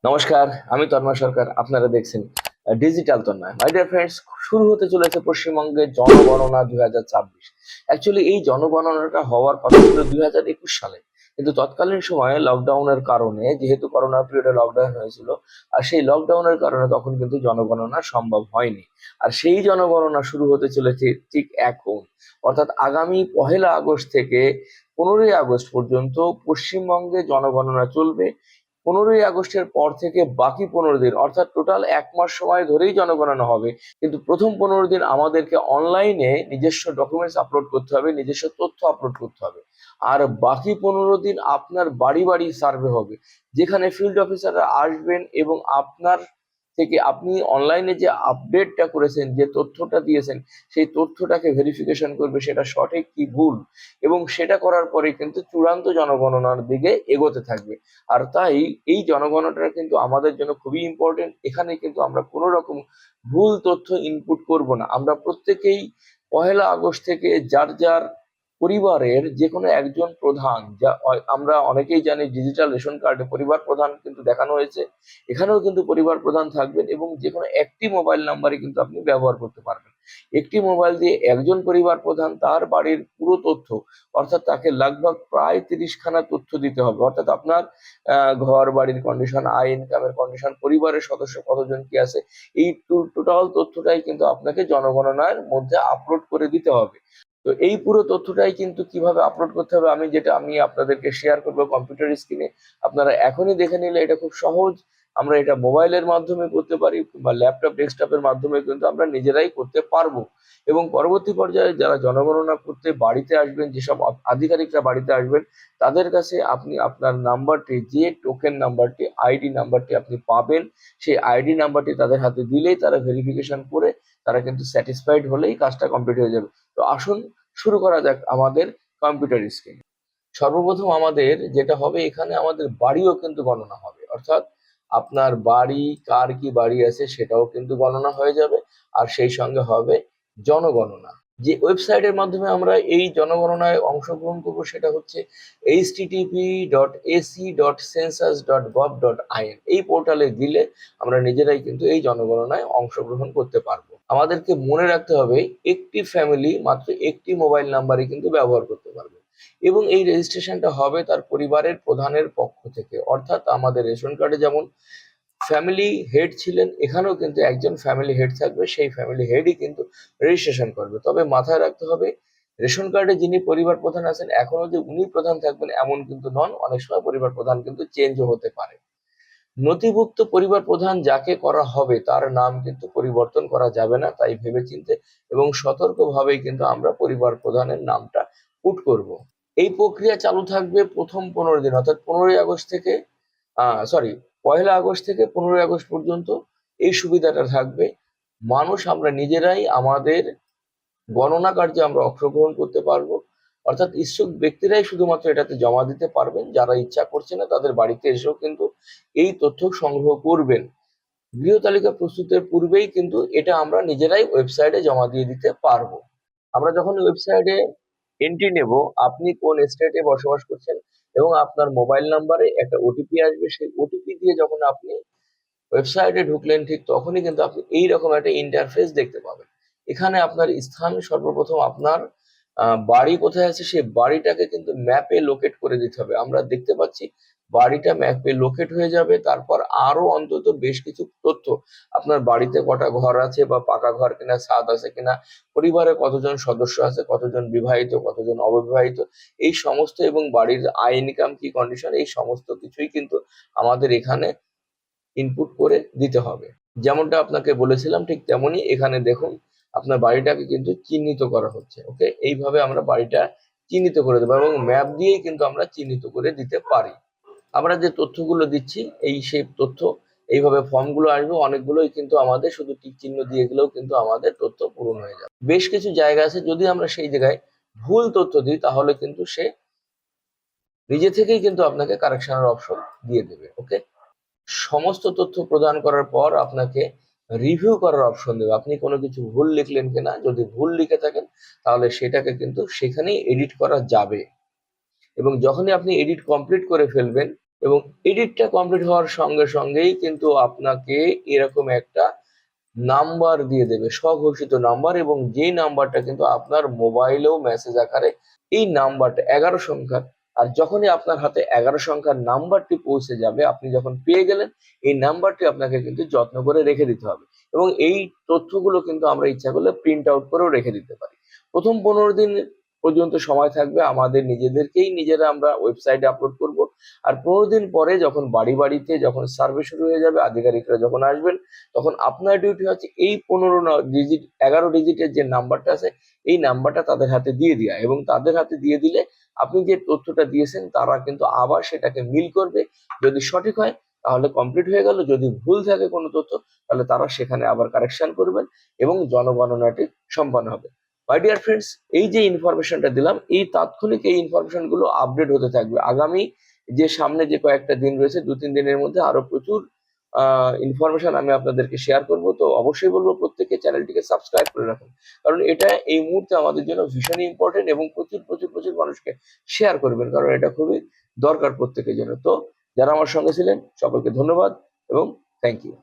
নমস্কার, আমি তন্ময় সরকার। আপনারা দেখছেন digital Tanmoy. My dear friends, শুরু হতে চলেছে পশ্চিমবঙ্গের জনগণনা 2026। অ্যাকচুয়ালি এই জনগণনাটা হওয়ার কথা ছিল 2021 সালে, কিন্তু তৎকালীন সময়ে লকডাউনের কারণে, যেহেতু করোনা পিরিয়ডে লকডাউন হয়েছিল, আর সেই লকডাউনের কারণে তখন কিন্তু জনগণনা সম্ভব হয়নি। আর সেই জনগণনা শুরু হতে চলেছে ঠিক এখন, অর্থাৎ আগামী 1 আগস্ট থেকে 15 আগস্ট পর্যন্ত পশ্চিমবঙ্গে জনগণনা চলবে। 15 আগস্টের পর থেকে বাকি 15 দিন, অর্থাৎ টোটাল 1 মাস সময় ধরেই জনগণনা হবে। কিন্তু প্রথম 15 দিন আমাদেরকে অনলাইনে নিজস্ব ডকুমেন্টস আপলোড করতে হবে, নিজস্ব তথ্য আপলোড করতে হবে। আর বাকি 15 দিন আপনার বাড়ি বাড়ি সার্ভে হবে, যেখানে ফিল্ড অফিসাররা আসবেন এবং আপনার থেকে আপনি অনলাইনে যে আপডেটটা করেছেন, যে তথ্যটা দিয়েছেন, সেই তথ্যটাকে ভেরিফিকেশন করবে সেটা সঠিক কি ভুল, এবং সেটা করার পরে কিন্তু চূড়ান্ত জনগণনার দিকে এগোতে থাকবে। আর তাই এই জনগণনাটা কিন্তু আমাদের জন্য খুবই ইম্পর্টেন্ট। এখানে কিন্তু আমরা কোনো রকম ভুল তথ্য ইনপুট করব না। আমরা প্রত্যেকেই 1 আগস্ট থেকে যার যার পরিবারের যে কোনো একজন প্রধান, যা আমরা অনেকেই জানি ডিজিটাল রেশন কার্ডে পরিবার প্রধান কিন্তু দেখানো হয়েছে, এখানেও কিন্তু পরিবার প্রধান থাকবেন, এবং যে কোনো একটি মোবাইল নাম্বারে কিন্তু আপনি ব্যবহার করতে পারবেন। একটি মোবাইল দিয়ে একজন পরিবার প্রধান তার বাড়ির পুরো তথ্য, অর্থাৎ তাকে লগভগ প্রায় 30 খানা তথ্য দিতে হবে। অর্থাৎ আপনার ঘর বাড়ির কন্ডিশন, আয় ইনকামের কন্ডিশন, পরিবারের সদস্য কতজন কি আছে, এই টোটাল তথ্যটাই কিন্তু আপনাকে জনগণনার মধ্যে আপলোড করে দিতে হবে। তো এই পুরো তথ্যটাই কিন্তু কিভাবে আপলোড করতে হবে, আমি আপনাদেরকে শেয়ার করবো কম্পিউটার স্ক্রিনে। আপনারা এখনই দেখে নিলে এটা খুব সহজ। আমরা এটা মোবাইলের মাধ্যমে করতে পারি, বা ল্যাপটপ ডেস্কটপের মাধ্যমে কিন্তু আমরা নিজেরাই করতে পারবো। এবং পরবর্তী পর্যায়ে যারা জনগণনা করতে বাড়িতে আসবেন, যেসব আধিকারিকরা বাড়িতে আসবেন, তাদের কাছে আপনি আপনার নাম্বারটি, যে টোকেন নাম্বারটি, আইডি নাম্বারটি আপনি পাবেন, সেই আইডি নাম্বারটি তাদের হাতে দিলেই তারা ভেরিফিকেশন করে তারা কিন্তু স্যাটিসফাইড হলেই কাজটা কমপ্লিট হয়ে যাবে। তো আসুন শুরু করা যাক আমাদের কম্পিউটার স্ক্রিন। সর্বপ্রথম আমাদের যেটা হবে, এখানে আমাদের বাড়িও কিন্তু গণনা হবে, অর্থাৎ আপনার বাড়ি, কার কি বাড়ি আছে সেটাও কিন্তু গণনা হয়ে যাবে। আর সেই সঙ্গে হবে জনগণনা। যে ওয়েবসাইটের মাধ্যমে আমরা এই জনগণনায় অংশগ্রহণ করব সেটা হচ্ছে http.ac.census.gov.in। এই পোর্টালে দিলে আমরা নিজেরাই কিন্তু এই জনগণনায় অংশগ্রহণ করতে পারবো। আমাদেরকে মনে রাখতে হবে, একটি ফ্যামিলি মাত্র একটি মোবাইল নাম্বারই কিন্তু ব্যবহার করতে পারবে, এবং এই রেজিস্ট্রেশনটা হবে তার পরিবারের প্রধানের পক্ষ থেকে। অর্থাৎ আমাদের রেশন কার্ডে যেমন ফ্যামিলি হেড ছিলেন, এখানেও কিন্তু একজন ফ্যামিলি হেড থাকবে, সেই ফ্যামিলি হেডই কিন্তু রেজিস্ট্রেশন করবে। তবে মাথায় রাখতে হবে, রেশন কার্ডে যিনি পরিবার প্রধান আছেন এখনো যে উনি প্রধান থাকবেন এমন কিন্তু নন, অনেক সময় পরিবার প্রধান কিন্তু চেঞ্জও হতে পারে। নথিভুক্ত পরিবার প্রধান যাকে করা হবে তার নাম কিন্তু পরিবর্তন করা যাবে না, তাই ভেবেচিন্তে এবং সতর্কভাবেই কিন্তু আমরা পরিবার প্রধানের নামটা পুট করব। এই প্রক্রিয়া চালু থাকবে প্রথম 15 দিন, অর্থাৎ 15 আগস্ট থেকে সরি 1 আগস্ট থেকে 15 আগস্ট পর্যন্ত এই সুবিধাটা থাকবে। আমরা নিজেরাই আমাদের গণনা কার্যে আমরা অংশগ্রহণ করতে পারবো। অর্থাৎ ইচ্ছুক ব্যক্তিরাই শুধুমাত্র এটাতে জমা দিতে পারবেন, যারা ইচ্ছা করছে না তাদের বাড়িতে এসেও কিন্তু এই তথ্য সংগ্রহ করবেন। গৃহ তালিকা প্রস্তুতের পূর্বেই কিন্তু এটা আমরা নিজেরাই ওয়েবসাইটে জমা দিয়ে দিতে পারবো। আমরা যখন ওয়েবসাইটে এন্ট্রি নেব, আপনি কোন স্টেটে বসবাস করছেন এবং আপনার মোবাইল নাম্বারে একটা ওটিপি আসবে, সেই ওটিপি দিয়ে যখন আপনি ওয়েবসাইটে ঢুকলেন, ঠিক তখনই কিন্তু আপনি এইরকম একটা ইন্টারফেস দেখতে পাবেন। এখানে আপনার স্থান, সর্বপ্রথম আপনার বাড়ি কোথায় আছে সেই বাড়িটাকে কিন্তু ম্যাপে লোকেট করে দিতে হবে। আমরা দেখতে পাচ্ছি বাড়িটা ম্যাপে লোকেট হয়ে যাবে। তারপর আরো অন্তত বেশ কিছু তথ্য, আপনার বাড়িতে কটা ঘর আছে, বা পাকা ঘর কিনা, ছাদ আছে কিনা, পরিবারে কতজন সদস্য আছে, কতজন বিবাহিত, কতজন অবিবাহিত, এই সমস্ত, এবং বাড়ির আয় ইনকাম কি কন্ডিশন, এই সমস্ত কিছুই কিন্তু আমাদের এখানে ইনপুট করে দিতে হবে। যেমনটা আপনাকে বলেছিলাম ঠিক তেমনই এখানে দেখুন, আপনার বাড়িটাকে কিন্তু চিহ্নিত করা হচ্ছে। ওকে, এইভাবে আমরা বাড়িটা চিহ্নিত করে দেবো, এবং ম্যাপ দিয়েই কিন্তু আমরা চিহ্নিত করে দিতে পারি। আমরা যে তথ্যগুলো দিচ্ছি, সেই তথ্য এইভাবে ফর্মগুলো আসবে, অনেকগুলোই কিন্তু আমাদের শুধু টিক চিহ্ন দিয়ে গেলেও কিন্তু আমাদের তথ্য পূরণ হয়ে যাবে। বেশ কিছু জায়গা আছে, যদি আমরা সেই জায়গায় ভুল তথ্য দিই তাহলে কিন্তু সে নিজে থেকেই কিন্তু আপনাকে কারেকশনের অপশন দিয়ে দেবে। ওকে, সমস্ত তথ্য প্রদান করার পর আপনাকে রিভিউ করার অপশন দেবে। আপনি কোনো কিছু ভুল লিখলেন কিনা, যদি ভুল লিখে থাকেন তাহলে সেটাকে কিন্তু সেখানেই এডিট করা যাবে। এবং যখনই আপনি এডিট কমপ্লিট করে ফেলবেন, এবং এডিটটা কমপ্লিট হওয়ার সঙ্গে সঙ্গেই কিন্তু আপনাকে এরকম একটা নাম্বার দিয়ে দেবে, স্বঘোষিত নাম্বার, এবং যেই নাম্বারটা কিন্তু আপনার মোবাইলেও মেসেজ আকারে, এই নাম্বারটা 11 সংখ্যার। আর যখনই আপনার হাতে 11 সংখ্যার নাম্বারটি পৌঁছে যাবে, আপনি যখন পেয়ে গেলেন, এই নাম্বারটি আপনাকে কিন্তু যত্ন করে রেখে দিতে হবে। এবং এই তথ্যগুলো কিন্তু আমরা ইচ্ছা করলে প্রিন্ট আউট করেও রেখে দিতে পারি। প্রথম 15 দিন পর্যন্ত সময় থাকবে, আমাদের নিজেদেরকেই নিজেরা আমরা ওয়েবসাইটে আপলোড করব। আর 15 দিন পরে যখন বাড়ি বাড়িতে যখন সার্ভে শুরু হয়ে যাবে, আধিকারিকরা যখন আসবেন, তখন আপনার ডিউটি হচ্ছে এই 15 ডিজিট 11 ডিজিটের যে নাম্বারটা আছে, এই নাম্বারটা তাদের হাতে দিয়ে দেওয়া। এবং তাদের হাতে দিয়ে দিলে আপনি যে তথ্যটা দিয়েছেন তারা কিন্তু আবার সেটাকে মিল করবে। যদি সঠিক হয় তাহলে কমপ্লিট হয়ে গেল, যদি ভুল থাকে কোনো তথ্য তাহলে তারা সেখানে আবার কারেকশন করবেন এবং জনগণনাটি সম্পন্ন হবে। মাই ডিয়ার ফ্রেন্ডস, এই যে ইনফরমেশনটা দিলাম, এই তাৎক্ষণিক এই ইনফরমেশন গুলো আপডেট হতে থাকবে। আগামী যে সামনে যে কয়েকটা দিন রয়েছে, 2-3 দিনের মধ্যে আরো প্রচুর ইনফরমেশন আমি আপনাদেরকে শেয়ার করব। তো অবশ্যই বলবো প্রত্যেকে চ্যানেলটিকে সাবস্ক্রাইব করে রাখুন, কারণ এটা এই মুহূর্তে আমাদের জন্য ভীষণই ইম্পর্টেন্ট। এবং প্রচুর প্রচুর প্রচুর মানুষকে শেয়ার করবেন, কারণ এটা খুবই দরকার প্রত্যেকের জন্য। তো যারা আমার সঙ্গে ছিলেন সকলকে ধন্যবাদ এবং থ্যাংক ইউ।